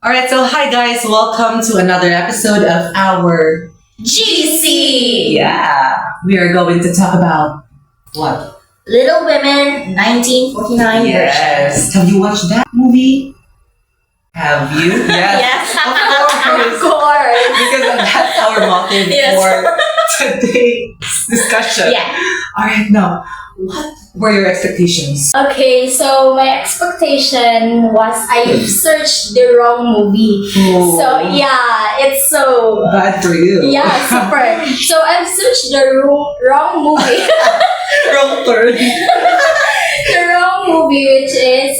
All right, so hi guys, welcome to another episode of our GC! Yeah. We are going to talk about what? Little Women 1949 version. Yes. Have you watched that movie? Have you? Yes. Of course. Because that's our motive Yes. for today's discussion. Yeah. All right, now, what were your expectations? Okay, so my expectation was I searched the wrong movie. Oh, So yeah, it's so bad for you. yeah, super. So I've searched the wrong movie. Wrong turn. The wrong movie, which is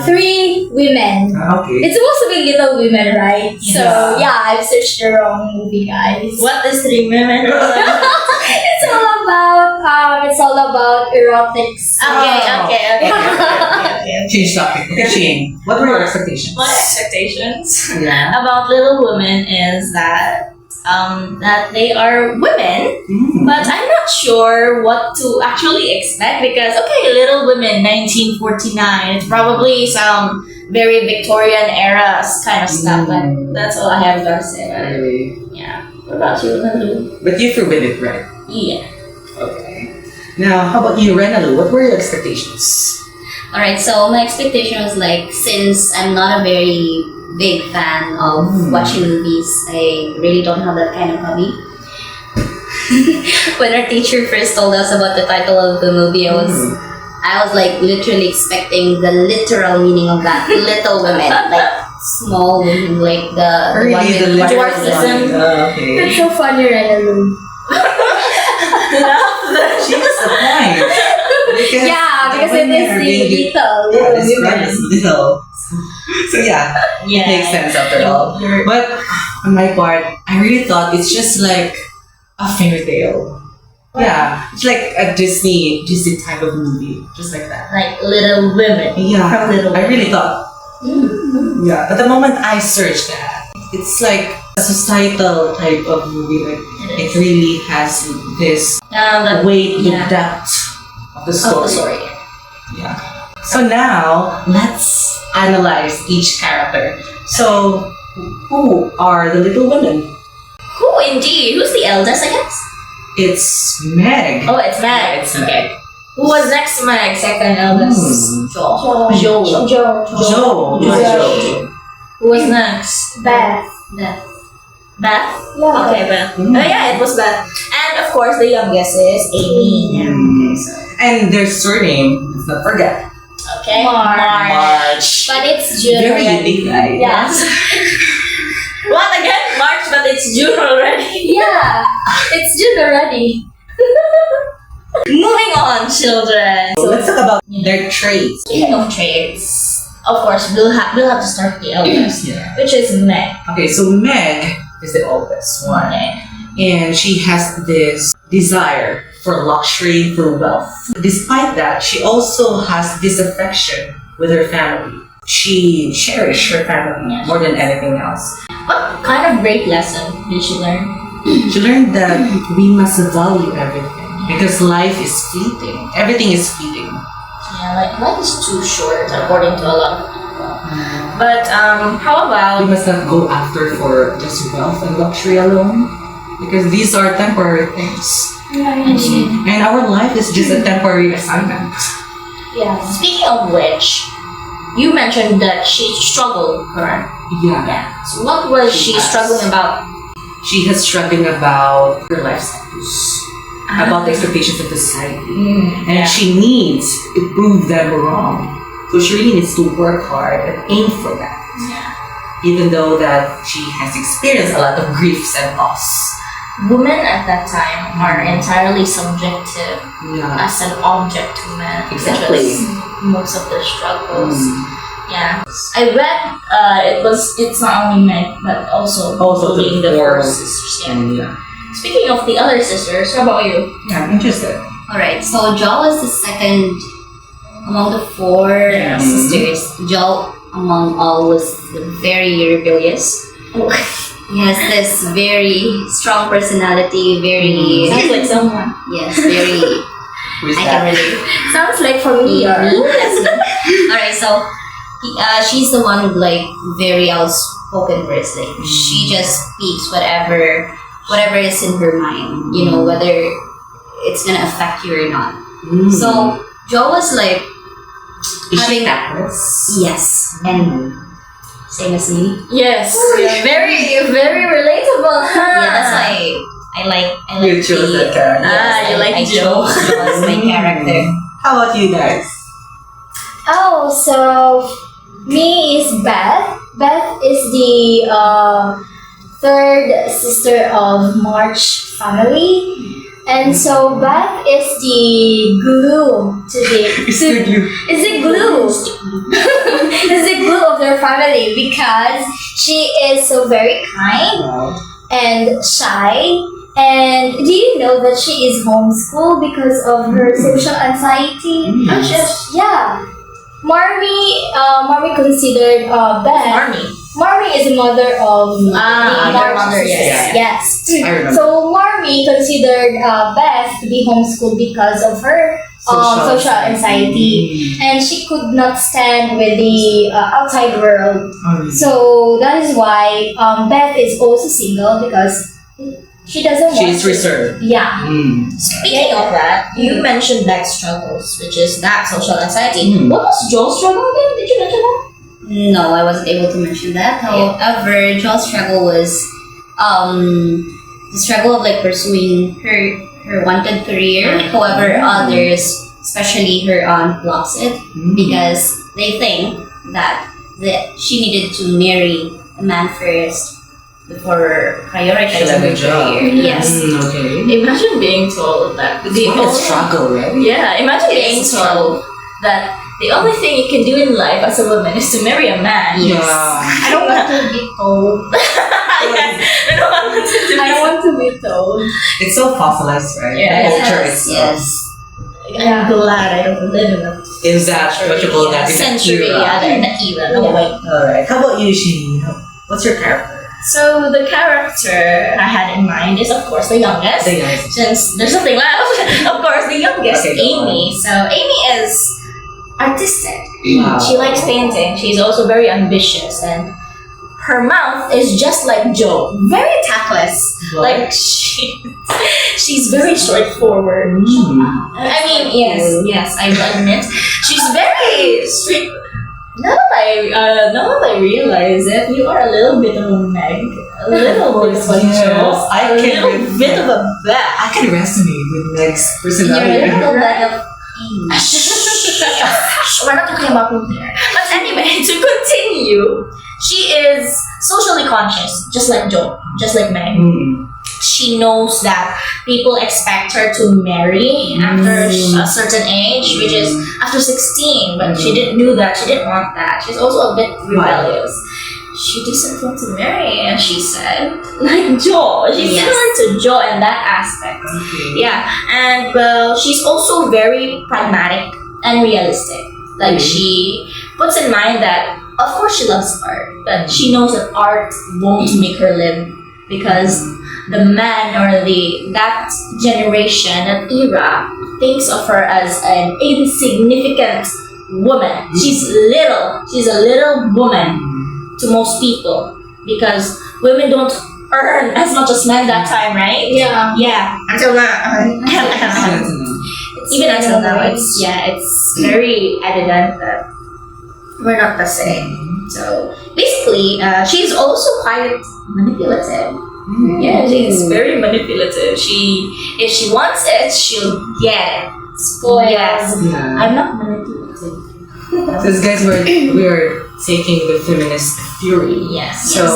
Three Women. Okay. It's supposed to be Little Women, right? So Yeah. yeah, I've searched the wrong movie, guys. What is Three Women? It's all about erotics. Okay. Change topic. Okay, Shane, what were your expectations? My expectations Yeah. about Little Women is that they are women, but I'm not sure what to actually expect because Little Women 1949, it's probably some very Victorian era kind of stuff, but that's all I have to say about it. Really? Yeah. What about you, Nalu? But you forbid it, right? Yeah. Okay. Now, how about you, Renalu? What were your expectations? Alright, so my expectation was like, since I'm not a very big fan of watching movies, I really don't have that kind of hobby. When our teacher first told us about the title of the movie, I was like literally expecting the literal meaning of that. Little women, like small women, like the one with literal dwarfism. one. Okay. That's so funny, Renalu. She was the point. Because Yeah, because the it women is are the being little described women. as little. So yeah, Yeah. makes sense after all. But on my part, I really thought it's just like a fairy tale. Yeah, it's like a Disney type of movie, just like that. Like Little Women. Yeah, From Little I really Women. thought. Yeah, but the moment I searched that, it's like a societal type of movie. Like it really has this weight, the yeah. depth of the Of story. the story. Yeah. So now let's analyze each character. So who are the little women? Who indeed? Who's the eldest, I guess? It's Meg. Oh, it's Meg. It's Meg. Who was next to Meg? Second eldest. Joel. Joe. Joe. Joe. Who was next? Beth. Beth. Yeah. Okay, Beth. Mm. Oh yeah, it was Beth. And of course, the youngest is Amy. Okay, so and their surname, let's not forget. Okay. March. But it's June Very already. unique, right? Yeah. What again? March, but it's June already. Yeah. It's June already. Moving on, children. So let's talk about their traits. Speaking of traits, of course, we'll have to start with the eldest, Yeah. which is Meg. Okay, so Meg is the oldest one. Okay. And she has this desire for luxury, for wealth. Despite that, she also has this affection with her family. She cherished her family Yes. more than anything else. What kind of great lesson did she learn? She learned that we must value everything because life is fleeting. Everything is fleeting. Yeah, like life is too short, according to a lot of people. But how We about must not go after for just wealth and luxury alone because these are temporary things. And our life is just a temporary assignment. Yeah. speaking of which, you mentioned that she struggled, correct? Yeah. Yeah. So what was She she has. struggling about? She has struggling about her life status, about the expectations of the society. And Yeah. she needs to prove them wrong. So she really needs to work hard and aim for that. Even though that she has experienced a lot of griefs and loss. Women at that time are entirely subjective Yeah. as an object to men. Exactly. Which is most of the struggles. Mm. Yeah. I read it's not only Meg but also including the four sisters. Yeah. And yeah. Speaking of the other sisters, how about you? Yeah, I'm interested. Alright, so Joel is the second among the four Yeah. sisters. Joel, among all, was very rebellious. He has this very strong personality, very Sounds like someone. yes, very Who is I that? can relate. Sounds like familiar. That's me. Alright, so she's the one who like very outspoken words. Like she just speaks whatever is in her mind. You know, whether it's gonna affect you or not. So Jo was like Is she having an actress? yes, and same as me. Yes, very very relatable. Huh? Yeah, that's why I like You chose that character. Ah, you like I Jo. chose Jo as my character. How about you guys? Oh, so me is Beth. Beth is the third sister of March family. And so Beth is the glue to the It's the glue. is the glue is the glue of their family because she is so very kind Wow. and shy. And do you know that she is homeschooled because of her social anxiety? Yeah. Marmy considered Beth. Marmy is the mother of your Mark's mother, sister. yes. I remember. So Marmy considered Beth to be homeschooled because of her social anxiety, and she could not stand with the outside world. So that is why Beth is also single because she doesn't want She's to. reserved. Yeah. Speaking of that, you mentioned Beck's struggles, which is that social anxiety. Mm. What was Joe's struggle again? Did you mention that? No, I wasn't able to mention that. However, Jo's struggle was the struggle of like pursuing her wanted career. However, others, especially her aunt, blocks it because they think that she needed to marry a man first before prioritizing her career. Yes. Okay. Imagine being told that. It's quite a struggle, right? Yeah, imagine It being is a told that the only thing you can do in life as a woman is to marry a man. Yeah. I don't want to be told. Yes. I don't want to do I don't want to be told. It's so fossilized, right? Yeah. The culture Yes, itself. I'm glad I don't live in a Is that what you call that? Is that century, era? yeah, in that era. No Yeah. way. Alright. How about you, Shini? What's your character? So the character I had in mind is of course the youngest. The youngest. Since there's nothing left, of course the youngest, Okay, go Amy. So Amy is artistic. Wow. She likes painting. She's also very ambitious, and her mouth is just like Joe, very tactless. What? Like she's very straightforward. I mean, yes, I will admit she's very straight. Now that I realize it, you are a little bit of a Meg, a little bit of a Yes, Joe, I a can little relate. bit of a Beth. I can resonate with Meg's You're personality. a little bit of Amy. We're not talking about me here. But anyway, to continue, she is socially conscious, just like Joe, just like Meg. She knows that people expect her to marry after a certain age, which is after 16, but she didn't do that. She didn't want that. She's also a bit rebellious. She doesn't want to marry, and she said, like Joe, she's Yes. similar to Joe in that aspect. Yeah, and well, she's also very pragmatic and realistic. Like she puts in mind that, of course, she loves art, but she knows that art won't make her live because the man or that generation, that era, thinks of her as an insignificant woman. She's little. She's a little woman to most people because women don't earn as much as men that time, right? Yeah. Yeah. Until now. Even until now, it's very evident that we're not the same. So basically, she's also quite manipulative. Yeah, she's very manipulative. If she wants it, she'll get it. Spoiled. Yes. Yeah. I'm not manipulative. Because guys, we're taking the feminist theory. Yes. So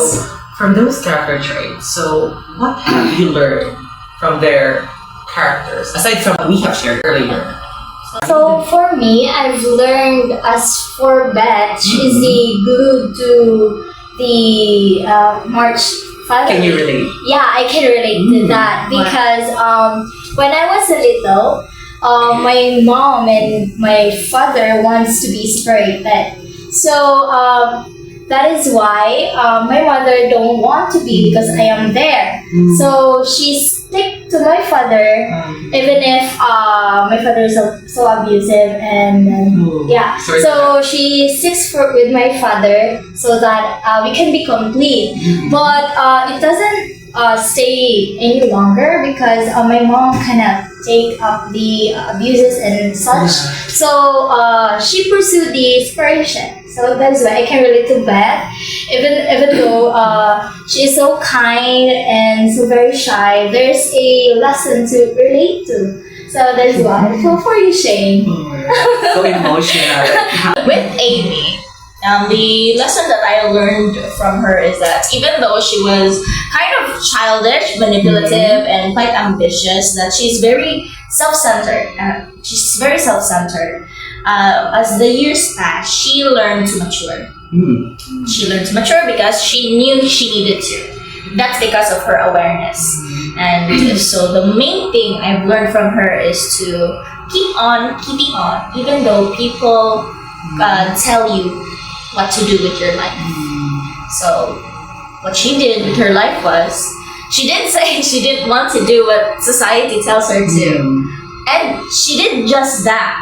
from those character traits, so what have you learned from their characters aside from what we have shared earlier? So for me, I've learned as for Beth, she's the glue to the March family. Can you relate? Yeah, I can relate to that because when I was a little, my mom and my father wants to be separated. So that is why my mother don't want to be because I am there. So she's like to my father, even if my father is so abusive, and yeah, Sorry. so she sticks with my father so that we can be complete. But it doesn't stay any longer because my mom cannot take up the abuses and such. So she pursued the separation. So that is why I can relate to Beth, even though she is so kind and so very shy. There's a lesson to relate to. So that is why. For you, Shane. So emotional. With Amy, the lesson that I learned from her is that even though she was kind of childish, manipulative, and quite ambitious, that she's very self-centered. She's very self-centered. As the years passed, she learned to mature. She learned to mature because she knew she needed to. That's because of her awareness. And so the main thing I've learned from her is to keep on keeping on, even though people tell you what to do with your life. So what she did with her life was, she did say she didn't want to do what society tells her to. And she did just that,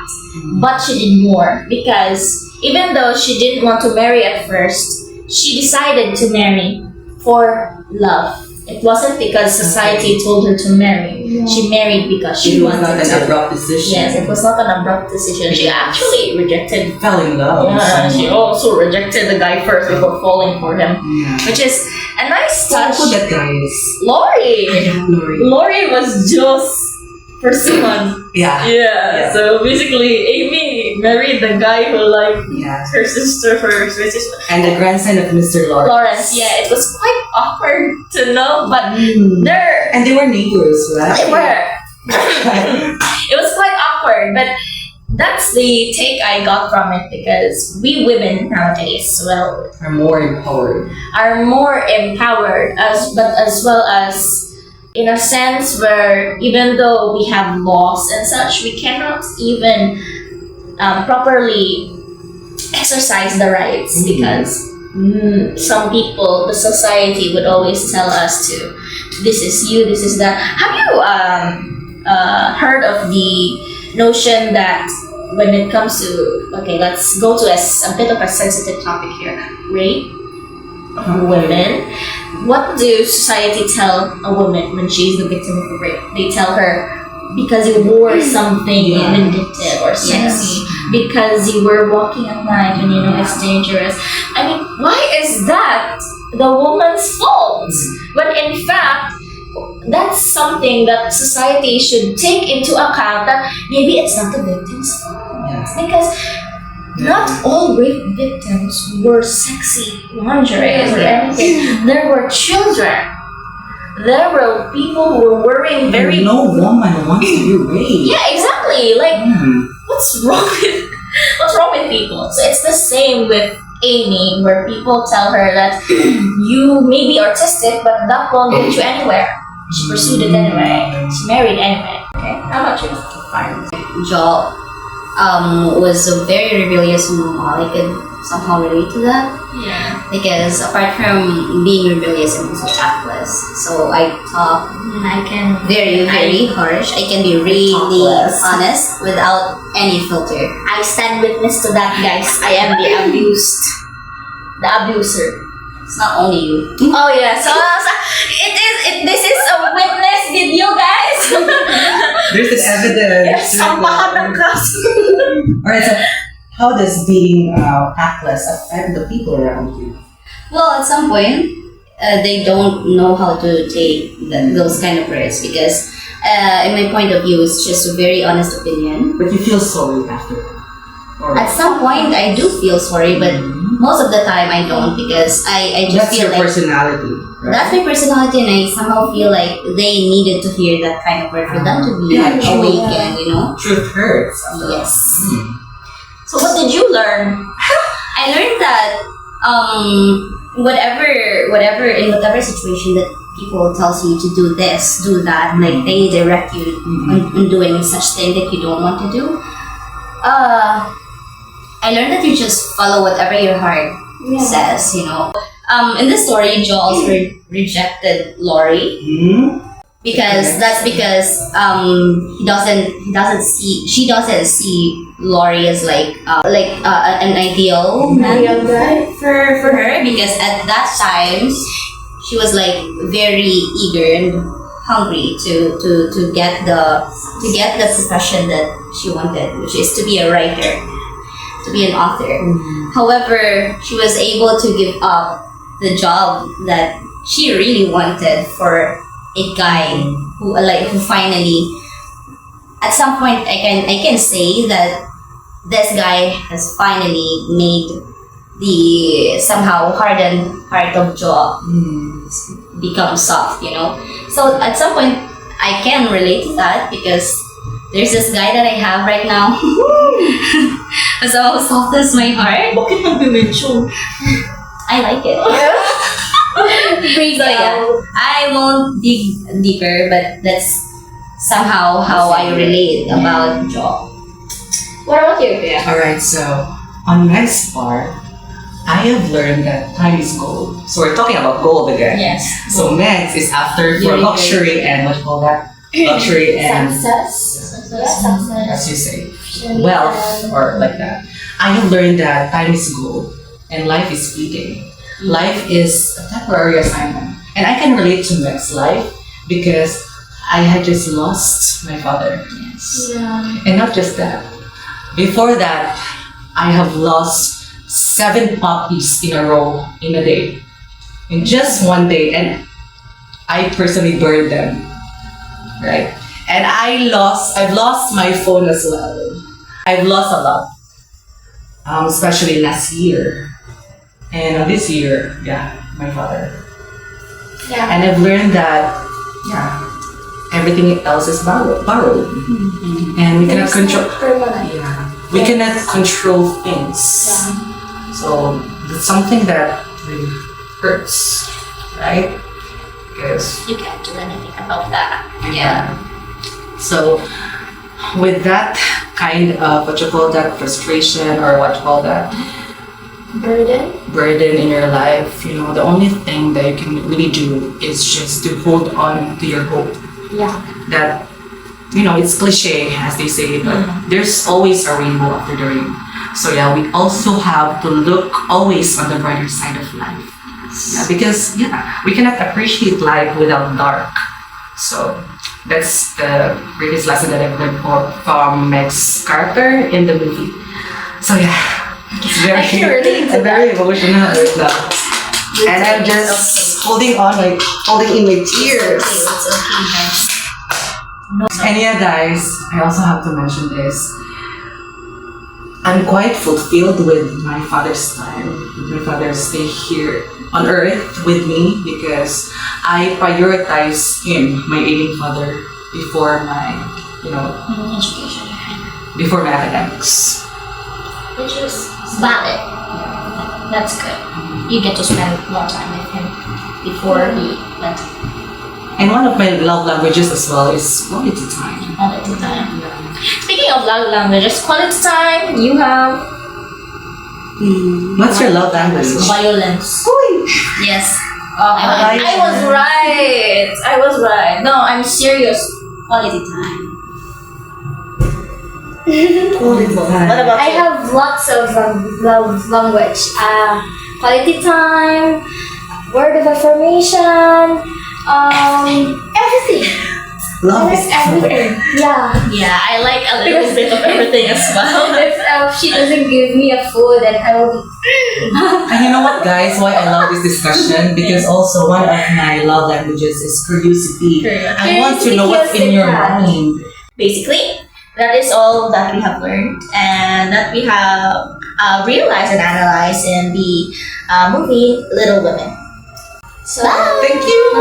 but she did more, because even though she didn't want to marry at first, she decided to marry for love. It wasn't because society told her to marry. She married because she It was wanted not to. an abrupt decision. Yes, it was not an abrupt decision. She actually rejected. Fell in love. with Yeah, she someone. also rejected the guy first before falling for him, Yeah. which is a nice So touch. who that guy is? Lori. Lori. Lori was just pursuant. Yeah. Yeah. So basically, Amy married the guy who liked Yeah. her sister first, which is And the grandson of Mr. Lawrence. Lawrence. Yeah, it was quite awkward to know, but they're And they were neighbors, right? they were. It was quite awkward, but that's the take I got from it, because we women nowadays, well, Are more empowered. are more empowered, as well as in a sense where even though we have laws and such, we cannot even properly exercise the rights, because some people, the society would always tell us to, this is you, this is that. Have you heard of the notion that when it comes to, okay, let's go to a bit of a sensitive topic here, rape of women. What do society tell a woman when she's the victim of a rape? They tell her, because you wore something vindictive or sexy, because you were walking at night when you know it's dangerous. I mean, why is that the woman's fault? When in fact, that's something that society should take into account, that maybe it's not the victim's fault. Yeah. Because not all rape victims were sexy lingerie or anything. There were children. There were people who were wearing very... No woman wants to be raped. Yeah, exactly. Like, what's wrong with people? So it's the same with Amy, where people tell her that you may be artistic, but that won't get you anywhere. She pursued it anyway. She married anyway. Okay, how about you? Fine. Joel was a very rebellious mom. I could somehow relate to that, Yeah. because apart from being rebellious, I'm also tactless. So I talk I can... very harsh. I can be really Tactless. honest without any filter. I stand witness to that, guys. I am the abused. The abuser. It's not only you. Oh yeah, so this is a witness video, guys. There's an evidence. Sampahan ng kaso. Alright, so how does being tactless affect the people around you? Well, at some point, they don't know how to take those kind of words, because in my point of view, it's just a very honest opinion. But you feel sorry after that. Or At some point, I do feel sorry, but most of the time I don't, because I just that's feel your like personality, right? that's my personality, and I somehow feel like they needed to hear that kind of word for them to be Yeah, true. awakened, you know? Truth hurts. after all. Yes. So what did you learn? I learned that whatever in whatever situation that people tells you to do this, do that, like they direct you on doing such thing that you don't want to do. I learned that you just follow whatever your heart says, you know. In this story, Jules rejected Lori. because that's because she doesn't see Laurie as like an ideal man Real guy. for her, because at that time she was like very eager and hungry to get the profession that she wanted, which is to be a writer, to be an author. However, she was able to give up the job that she really wanted for a guy who finally, at some point, I can say that this guy has finally made the somehow hardened heart of Jo become soft, you know. So at some point, I can relate to that, because there's this guy that I have right now. So soft as my heart. Bakit nag-mention? I like it. Break So yeah, I won't dig deeper, but that's somehow how I relate about Jo. What about you, Bea? Alright, so on Meg's part, I have learned that time is gold. So we're talking about gold again. Yes. So Meg's is after for Very luxury and what you call that? Luxury and Success. Yeah, as success. you say, wealth or like that. I have learned that time is gold and life is fleeting. Life is a temporary assignment. And I can relate to Meg's life because I had just lost my father. Yes. Yeah. And not just that. Before that, I have lost 7 puppies in a row in a day. In just one day. And I personally buried them. Right? And I've lost my phone as well. I've lost a lot. Especially last year. And this year, yeah, my father. Yeah. And I've learned that, yeah, everything else is borrowed. And we cannot It's control. not permanent. Yeah, we cannot control things. Yeah. So it's something that really hurts, right? Because You can't do anything about that. yeah. So with that kind of what you call that frustration or what you call that burden in your life, you know, the only thing that you can really do is just to hold on to your hope. Yeah. That, you know, it's cliche as they say, but there's always a rainbow after the rain. So yeah, we also have to look always on the brighter side of life. Yeah, because yeah, we cannot appreciate life without dark. So that's the greatest lesson that I've learned from Meg's character in the movie. So yeah, it's very, I can relate to very emotional right now. And I'm just holding on, like holding in my tears. It's okay, guys. And yeah, guys, I also have to mention this. I'm quite fulfilled with my father's time, with my father's stay here on earth with me, because I prioritize him, my ailing father, before my, you know, Education. before my academics. Which is valid. That's good. You get to spend more time with him before he went And one of my love languages as well is quality time. quality time. Speaking of love languages, quality time, you have What's your love language? violence. Yes. I was right. I was right. No, I'm serious. Quality time. What about I you? have lots of love language. Quality time, word of affirmation, everything. Love is Everything. Yeah. Yeah, I like a little bit of everything as well. If she doesn't give me a food, then I will be. And you know what, guys? Why I love this discussion? Because also one of my love languages is curiosity. I want to know what's in your mind. Basically, that is all that we have learned and that we have realized and analyzed in the movie Little Women. So, Thank you.